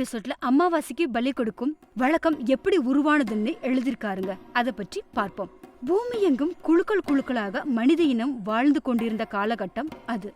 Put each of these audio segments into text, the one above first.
எபிசோட்ல அமாவாசைக்கு பலி கொடுக்கும் வழக்கம் எப்படி உருவானதுன்னு எழுதியிருக்காருங்க. அதை பற்றி பார்ப்போம். பூமி எங்கும் குழுக்கள் குழுக்களாக மனித இனம் வாழ்ந்து கொண்டிருந்த காலகட்டம் அது.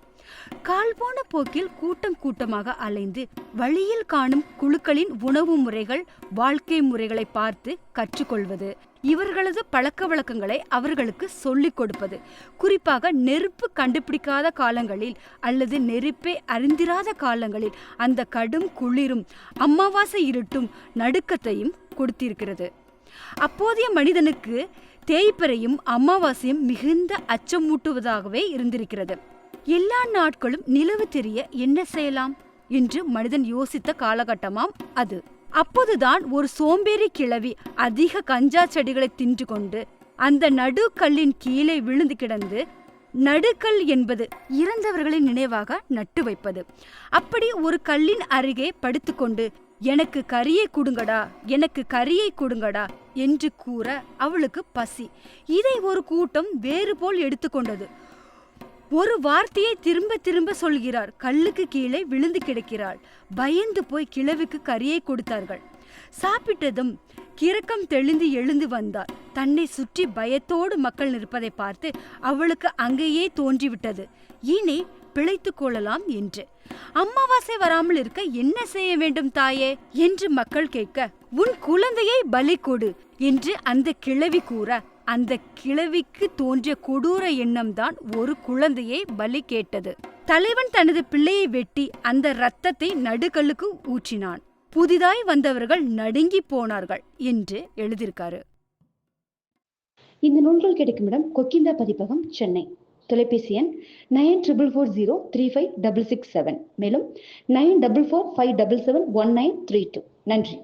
கால் போன போக்கில் கூட்டம் கூட்டமாக அலைந்து வழியில் காணும் குழுக்களின் உணவு முறைகள், வாழ்க்கை முறைகளை பார்த்து கற்றுக்கொள்வது, இவர்களது பழக்க வழக்கங்களை அவர்களுக்கு சொல்லிக் கொடுப்பது, குறிப்பாக நெருப்பு கண்டுபிடிக்காத காலங்களில் அல்லது நெருப்பை அறிந்திராத காலங்களில் அந்த கடும் குளிரும் அமாவாசை இருட்டும் நடுக்கத்தையும் கொடுத்திருக்கிறது. அப்போதைய மனிதனுக்கு தேய்பிறையும் அமாவாசையும் மிகுந்த அச்சமூட்டுவதாகவே இருந்திருக்கிறது. எல்லா நாட்களும் நிலவு தெரிய என்ன செய்யலாம் என்று மனிதன் யோசித்த காலகட்டமாம் அது. அப்போதுதான் ஒரு சோம்பேறி கிழவி அதிக கஞ்சா செடிகளை தின்று கொண்டு அந்த நடுக்கல்லின் கீழே விழுந்து கிடந்து, நடுக்கல் என்பது இறந்தவர்களின் நினைவாக நட்டு வைப்பது. அப்படி ஒரு கல்லின் அருகே படுத்துக்கொண்டு எனக்கு கரியை கொடுங்கடா, எனக்கு கரியை கொடுங்கடா என்று கூற அவளுக்கு பசி. இதை ஒரு கூட்டம் வேறு போல் எடுத்துக்கொண்டது. ஒரு வார்த்தையை திரும்ப திரும்ப சொல்கிறார். கல்லுக்கு கீழே விழுந்து கிடக்கிறாள். பயந்து போய் கிழவிக்கு கரியை கொடுத்தார்கள். சாப்பிட்டதும் கிறக்கம் தெளிந்து எழுந்து வந்தாள். தன்னை சுற்றி பயத்தோடு மக்கள் நிற்பதை பார்த்து அவளுக்கு அங்கேயே தோன்றிவிட்டது, இனி பிழைத்து கொள்ளலாம் என்று. அமாவாசை வராமல் இருக்க என்ன செய்ய வேண்டும் தாயே என்று மக்கள் கேட்க, உன் குழந்தையை பலி கொடு என்று அந்த கிழவி கூற, அந்த கிழவிக்கு தோன்றிய கொடூர எண்ணம் தான் ஒரு குழந்தையை பலி கேட்டது. தலைவன் தனது பிள்ளையை வெட்டி அந்த இரத்தத்தை நடுக்கல்லுக்கு ஊற்றினான். புதிதாய் வந்தவர்கள் நடுங்கி போனார்கள் என்று எழுதியிருக்காரு. இந்த நூல்கள் கிடைக்கும் இடம் கொக்கிந்தா பதிப்பகம், சென்னை. தொலைபேசி எண் 9440356667, மேலும் 9445771932. நன்றி.